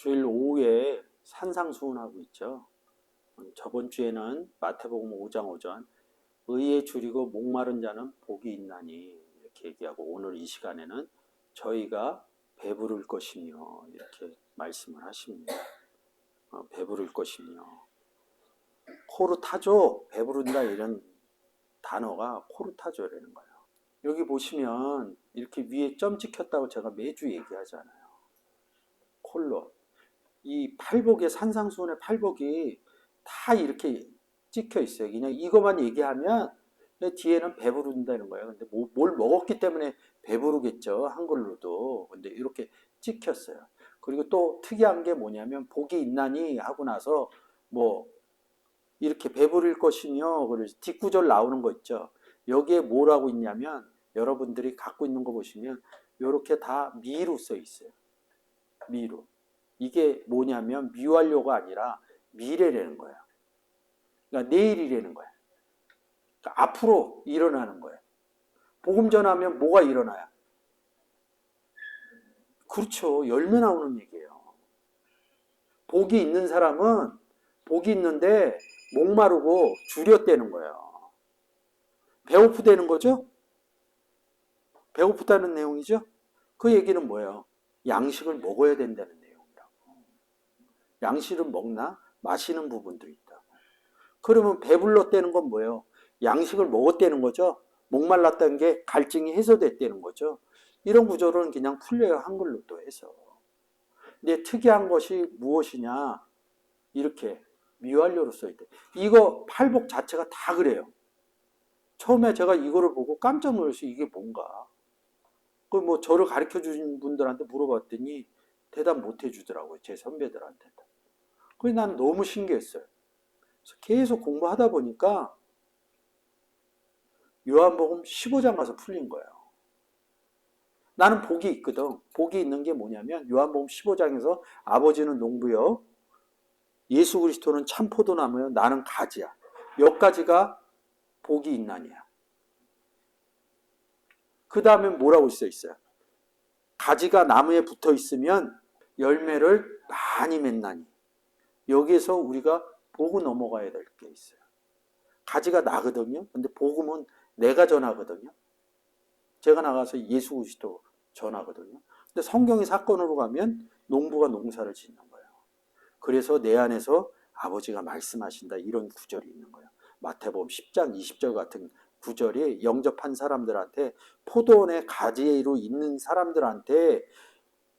주일 오후에 산상수훈하고 있죠. 저번 주에는 마태복음 5장 5절 의에 줄이고 목마른 자는 복이 있나니 이렇게 얘기하고, 오늘 이 시간에는 저희가 배부를 것이며 이렇게 말씀을 하십니다. 배부를 것이며, 코로 타죠. 배부른다 이런 단어가 코로 타죠라는 거예요. 여기 보시면 이렇게 위에 점 찍혔다고 제가 매주 얘기하잖아요. 콜로. 이 팔복의 산상수훈의 팔복이 다 이렇게 찍혀 있어요. 그냥 이것만 얘기하면 뒤에는 배부른다는 거예요. 근데 뭘 먹었기 때문에 배부르겠죠. 한글로도. 근데 이렇게 찍혔어요. 그리고 또 특이한 게 뭐냐면 복이 있나니 하고 나서 뭐 이렇게 배부를 것이며, 그래서 뒷구절 나오는 거 있죠. 여기에 뭐라고 있냐면 여러분들이 갖고 있는 거 보시면 이렇게 다 미로 써 있어요. 미로. 이게 뭐냐면 미완료가 아니라 미래라는 거예요. 그러니까 내일이라는 거예요. 그러니까 앞으로 일어나는 거예요. 복음 전하면 뭐가 일어나요? 그렇죠. 열매 나오는 얘기예요. 복이 있는 사람은 복이 있는데 목마르고 주렸다는 거예요. 배고프다는 거죠? 배고프다는 내용이죠? 그 얘기는 뭐예요? 양식을 먹어야 된다는 내용이라고. 양식을 먹나? 마시는 부분도 있다. 그러면 배불렀다는 건 뭐예요? 양식을 먹었다는 거죠? 목말랐다는 게 갈증이 해소됐다는 거죠? 이런 구조는 그냥 풀려요. 한글로 또 해서. 근데 특이한 것이 무엇이냐? 이렇게 미완료로 써있대. 이거 팔복 자체가 다 그래요. 처음에 제가 이거를 보고 깜짝 놀랐어요. 이게 뭔가. 그 뭐 저를 가르쳐 주신 분들한테 물어봤더니 대답 못 해주더라고요. 제 선배들한테. 그래서 난 너무 신기했어요. 그래서 계속 공부하다 보니까 요한복음 15장 가서 풀린 거예요. 나는 복이 있거든. 복이 있는 게 뭐냐면 요한복음 15장에서 아버지는 농부요, 예수 그리스도는 참 포도나무요, 나는 가지야. 여기까지가 복이 있나니야. 그 다음에 뭐라고 써 있어요? 가지가 나무에 붙어 있으면 열매를 많이 맺나니. 여기에서 우리가 보고 넘어가야 될 게 있어요. 가지가 나거든요. 근데 복음은 내가 전하거든요. 제가 나가서 예수 그리스도 전하거든요. 근데 성경의 사건으로 가면 농부가 농사를 짓는 거예요. 그래서 내 안에서 아버지가 말씀하신다, 이런 구절이 있는 거예요. 마태복음 10장 20절 같은 구절이 영접한 사람들한테, 포도원의 가지로 있는 사람들한테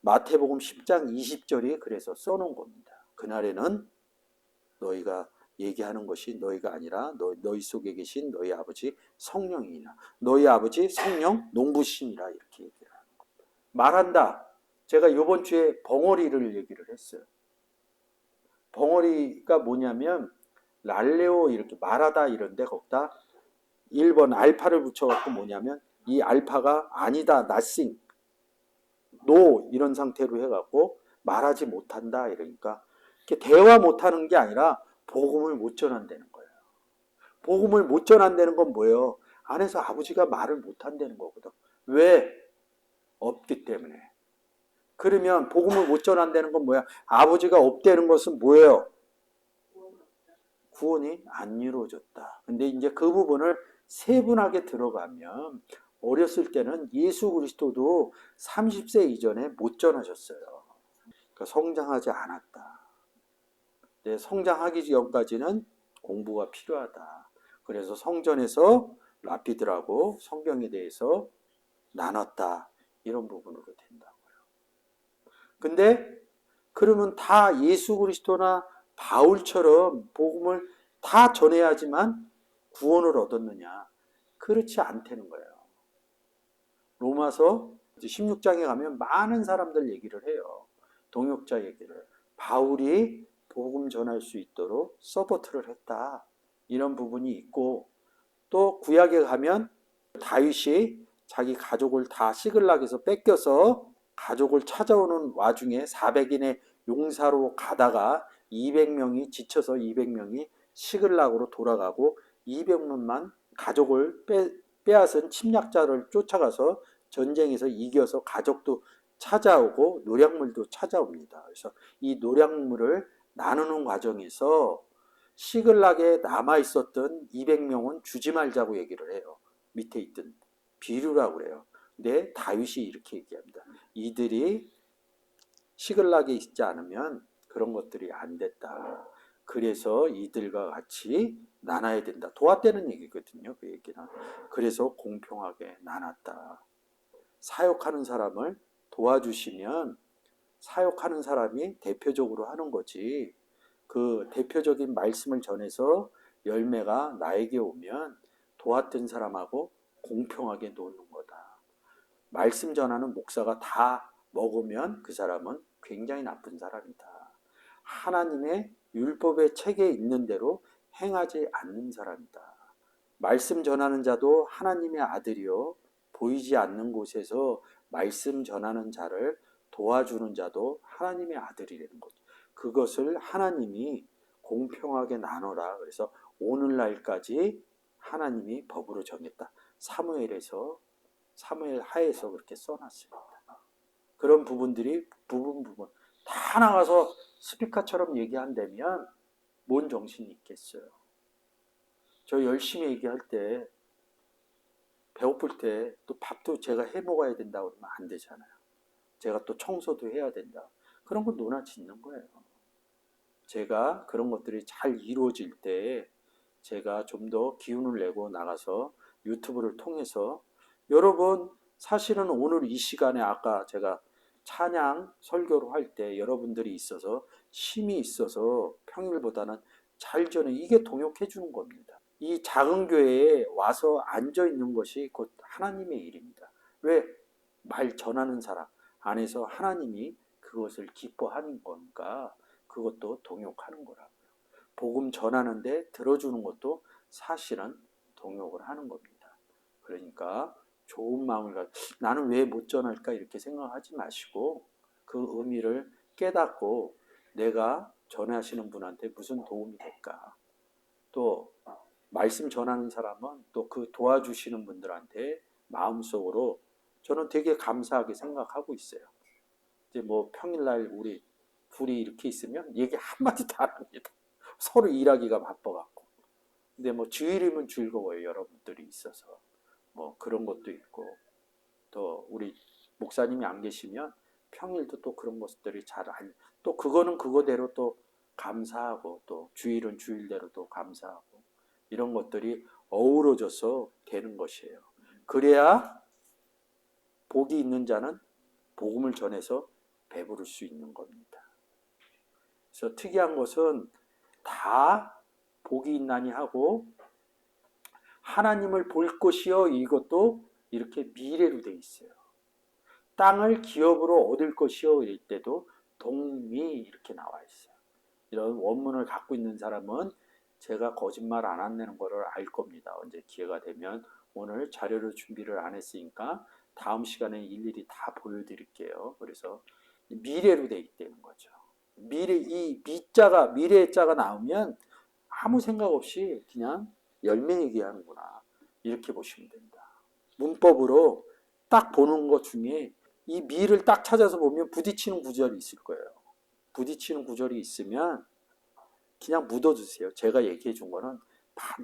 마태복음 10장 20절이 그래서 써놓은 겁니다. 그날에는 너희가 얘기하는 것이 너희가 아니라 너희 속에 계신 너희 아버지 성령이니라. 너희 아버지 성령 농부시니라. 이렇게 얘기를 하는 겁니다. 말한다. 제가 이번 주에 벙어리를 얘기를 했어요. 벙어리가 뭐냐면 랄레오 이렇게 말하다 이런데 거기다 1번 알파를 붙여갖고 뭐냐면 이 알파가 아니다, nothing, no 이런 상태로 해갖고 말하지 못한다. 이러니까 이렇게 대화 못하는 게 아니라 복음을 못 전한다는 거예요. 복음을 못 전한다는 건 뭐예요? 안에서 아버지가 말을 못 한다는 거거든. 왜? 없기 때문에. 그러면 복음을 못 전한다는 건 뭐야? 아버지가 없다는 것은 뭐예요? 구원이 안 이루어졌다. 근데 이제 그 부분을 세분하게 들어가면, 어렸을 때는 예수 그리스도도 30세 이전에 못 전하셨어요. 그러니까 성장하지 않았다. 성장하기 전까지는 공부가 필요하다. 그래서 성전에서 라피들하고 성경에 대해서 나눴다. 이런 부분으로 된다고요. 근데 그러면 다 예수 그리스도나 바울처럼 복음을 다 전해야지만 구원을 얻었느냐? 그렇지 않다는 거예요. 로마서 16장에 가면 많은 사람들 얘기를 해요. 동역자 얘기를. 바울이 복음 전할 수 있도록 서포트를 했다. 이런 부분이 있고, 또 구약에 가면 다윗이 자기 가족을 다 시글락에서 뺏겨서 가족을 찾아오는 와중에 400인의 용사로 가다가 200명이 지쳐서 200명이 시글락으로 돌아가고 200명만 가족을 빼앗은 침략자를 쫓아가서 전쟁에서 이겨서 가족도 찾아오고 노략물도 찾아옵니다. 그래서 이 노략물을 나누는 과정에서 시글락에 남아 있었던 200명은 주지 말자고 얘기를 해요. 밑에 있던 비류라고 그래요. 근데 다윗이 이렇게 얘기합니다. 이들이 시글락에 있지 않으면 그런 것들이 안 됐다. 그래서 이들과 같이 나눠야 된다. 도왔다는 얘기거든요. 그 얘기는. 그래서 공평하게 나눴다. 사역하는 사람을 도와주시면 사역하는 사람이 대표적으로 하는 거지. 그 대표적인 말씀을 전해서 열매가 나에게 오면 도왔던 사람하고 공평하게 놓는 거다. 말씀 전하는 목사가 다 먹으면 그 사람은 굉장히 나쁜 사람이다. 하나님의 율법의 책에 있는 대로 행하지 않는 사람이다. 말씀 전하는 자도 하나님의 아들이요 보이지 않는 곳에서 말씀 전하는 자를 도와주는 자도 하나님의 아들이라는 거죠. 그것을 하나님이 공평하게 나눠라. 그래서 오늘날까지 하나님이 법으로 정했다. 사무엘 하에서 그렇게 써놨습니다. 그런 부분들이 부분 다 나가서 스피커처럼 얘기한다면 뭔 정신이 있겠어요. 저 열심히 얘기할 때 배고플 때 또 밥도 제가 해 먹어야 된다고 그러면 안 되잖아요. 제가 또 청소도 해야 된다. 그런 건 논하짓는 거예요. 제가 그런 것들이 잘 이루어질 때 제가 좀 더 기운을 내고 나가서 유튜브를 통해서 여러분 사실은 오늘 이 시간에 아까 제가 찬양 설교를 할 때 여러분들이 있어서 힘이 있어서 평일보다는 잘 전해 이게 동역해 주는 겁니다. 이 작은 교회에 와서 앉아 있는 것이 곧 하나님의 일입니다. 왜? 말 전하는 사람 안에서 하나님이 그것을 기뻐하는 거니까 그것도 동역하는 거라고요. 복음 전하는데 들어주는 것도 사실은 동역을 하는 겁니다. 그러니까 좋은 마음을 가지고 나는 왜 못 전할까 이렇게 생각하지 마시고 그 의미를 깨닫고 내가 전하시는 분한테 무슨 도움이 될까. 또 말씀 전하는 사람은 또 그 도와주시는 분들한테 마음속으로 저는 되게 감사하게 생각하고 있어요. 이제 뭐 평일날 우리 둘이 이렇게 있으면 얘기 한마디도 안 합니다. 서로 일하기가 바빠갖고. 근데 뭐 주일이면 즐거워요. 여러분들이 있어서. 뭐 그런 것도 있고. 또 우리 목사님이 안 계시면 평일도 또 그런 것들이 또 그거는 그거대로 또 감사하고 또 주일은 주일대로 또 감사하고 이런 것들이 어우러져서 되는 것이에요. 그래야 복이 있는 자는 복음을 전해서 배부를 수 있는 겁니다. 그래서 특이한 것은 다 복이 있나니 하고 하나님을 볼 것이요 이것도 이렇게 미래로 돼 있어요. 땅을 기업으로 얻을 것이요 이럴 때도 동미 이렇게 나와 있어요. 이런 원문을 갖고 있는 사람은 제가 거짓말 안 한다는 거를 알 겁니다. 언제 기회가 되면 오늘 자료를 준비를 안 했으니까 다음 시간에 일일이 다 보여드릴게요. 그래서 미래로 돼 있다는 거죠. 이 미래의 자가 나오면 아무 생각 없이 그냥 열매 얘기하는구나 이렇게 보시면 됩니다. 문법으로 딱 보는 것 중에 이 미를 딱 찾아서 보면 부딪히는 구절이 있을 거예요. 부딪히는 구절이 있으면 그냥 묻어주세요. 제가 얘기해 준 거는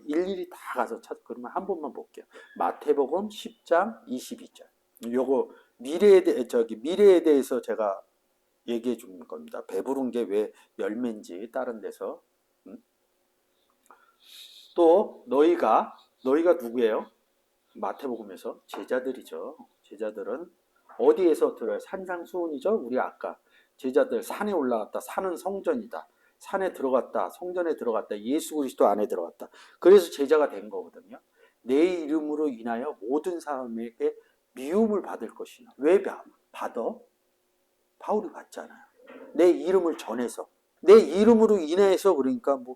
일일이 다 가서 그러면 한 번만 볼게요. 마태복음 10장 22절. 요거 미래에 대해서 제가 얘기해 준 겁니다. 배부른 게 왜 열매인지 다른 데서. 또 너희가 누구예요? 마태복음에서 제자들이죠. 제자들은 어디에서 들어요? 산상수훈이죠. 우리 아까 제자들 산에 올라갔다. 산은 성전이다. 산에 들어갔다. 성전에 들어갔다. 예수 그리스도 안에 들어갔다. 그래서 제자가 된 거거든요. 내 이름으로 인하여 모든 사람에게 미움을 받을 것이나. 왜 받아? 바울이 받잖아요. 내 이름을 전해서. 내 이름으로 인해서 그러니까 뭐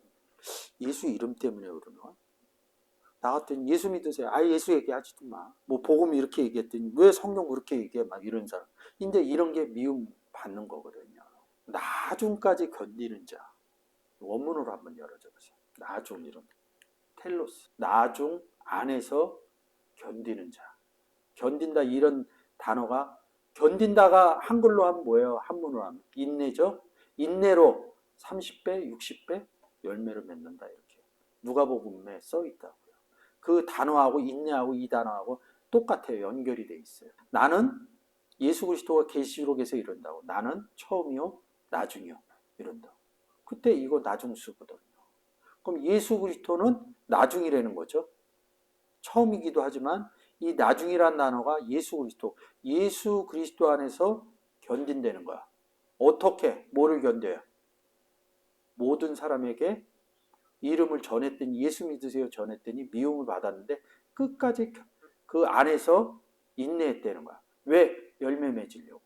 예수 이름 때문에 그러나? 나 같은 예수 믿으세요. 예수 얘기하지도 마. 뭐 복음 이렇게 얘기했더니 왜 성경 그렇게 얘기해? 막 이런 사람. 근데 이런 게 미움 받는 거거든요. 나중까지 견디는 자. 원문으로 한번 열어줘 보세요. 나중 이런 텔로스. 나중 안에서 견디는 자. 견딘다 이런 단어가 견딘다가 한글로 하면 뭐예요? 한문으로 하면 인내죠. 인내로 30배, 60배 열매를 맺는다 이렇게 누가복음에 써 있다고요. 그 단어하고 인내하고 이 단어하고 똑같아요. 연결이 돼 있어요. 나는 예수 그리스도가 계시록에서 이런다고. 나는 처음이요, 나중이요 이런다고. 그때 이거 나중수거든요. 그럼 예수 그리스도는 나중이라는 거죠. 처음이기도 하지만 이 나중이란 단어가 예수 그리스도 안에서 견딘다는 거야. 어떻게? 뭐를 견뎌요? 모든 사람에게 이름을 전했더니 예수 믿으세요 전했더니 미움을 받았는데 끝까지 그 안에서 인내했다는 거야. 왜? 열매 맺으려고.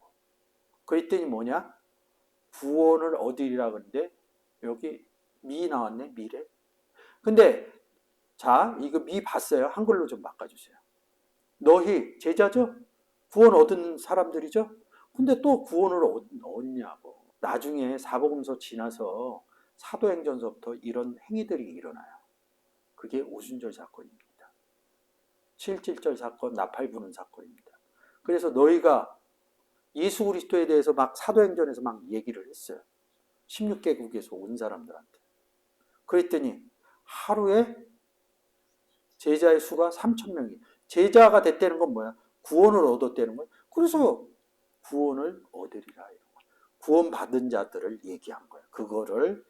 그랬더니 뭐냐? 구원을 얻으리라 그러는데 여기 미 나왔네. 미래. 근데 자 이거 미 봤어요? 한글로 좀 바꿔주세요. 너희 제자죠? 구원 얻은 사람들이죠? 근데 또 구원을 얻냐고. 나중에 사복음서 지나서 사도행전서부터 이런 행위들이 일어나요. 그게 오순절 사건입니다. 7.7절 사건, 나팔 부는 사건입니다. 그래서 너희가 예수 그리스도에 대해서 막 사도행전에서 막 얘기를 했어요. 16개국에서 온 사람들한테. 그랬더니 하루에 제자의 수가 3,000명이. 제자가 됐다는 건 뭐야? 구원을 얻었다는 거야. 그래서 구원을 얻으리라 이런 거야. 구원 받은 자들을 얘기한 거야. 그거를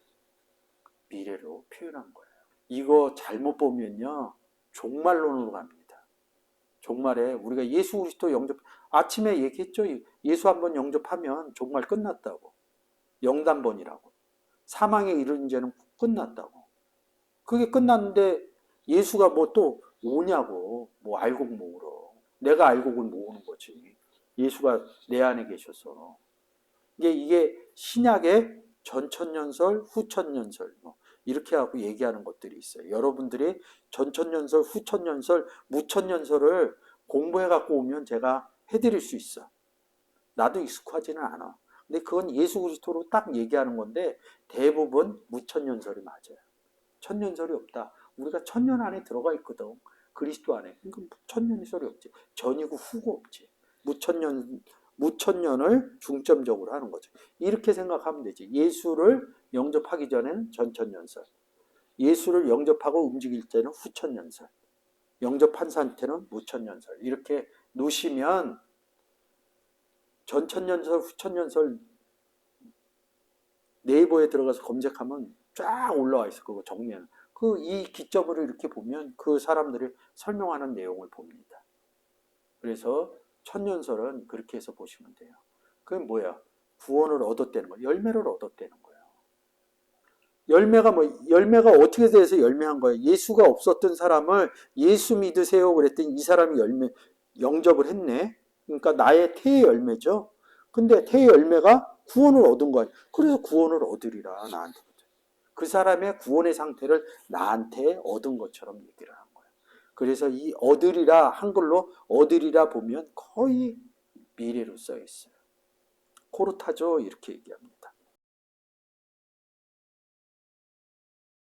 미래로 표현한 거예요. 이거 잘못 보면요 종말론으로 갑니다. 종말에 우리가 예수 그리스도 영접, 아침에 얘기했죠. 예수 한번 영접하면 종말 끝났다고. 영단번이라고. 사망에 이르는 죄는 끝났다고. 그게 끝났는데 예수가 뭐 또 오냐고. 뭐 알곡 모으러. 내가 알곡을 모으는 거지. 예수가 내 안에 계셔서. 이게 신약의 전천년설, 후천년설 뭐 이렇게 하고 얘기하는 것들이 있어요. 여러분들이 전천년설, 후천년설, 무천년설을 공부해 갖고 오면 제가 해드릴 수 있어. 나도 익숙하지는 않아. 근데 그건 예수 그리스도로 딱 얘기하는 건데 대부분 무천년설이 맞아요. 천년설이 없다. 우리가 천년 안에 들어가 있거든. 그리스도 안에. 그러니까 천년설이 없지. 전이고 후고 없지. 무천년을 중점적으로 하는 거죠. 이렇게 생각하면 되지. 예수를 영접하기 전에는 전천년설. 예수를 영접하고 움직일 때는 후천년설. 영접한 상태는 무천년설. 이렇게 놓으시면 전천년설, 후천년설 네이버에 들어가서 검색하면 쫙 올라와 있어. 그거 정리하는. 이 기점으로 이렇게 보면 그 사람들이 설명하는 내용을 봅니다. 그래서 천년설은 그렇게 해서 보시면 돼요. 그게 뭐야? 구원을 얻었다는 거야. 열매를 얻었다는 거예요. 열매가 어떻게 돼서 열매한 거예요? 예수가 없었던 사람을 예수 믿으세요 그랬더니 이 사람이 영접을 했네. 그러니까 나의 태의 열매죠. 근데 태의 열매가 구원을 얻은 거예요. 그래서 구원을 얻으리라 나한테. 그 사람의 구원의 상태를 나한테 얻은 것처럼 얘기를 하는 거예요. 그래서 이 얻으리라 한글로 얻으리라 보면 거의 미래로 써 있어요. 코르타죠 이렇게 얘기합니다.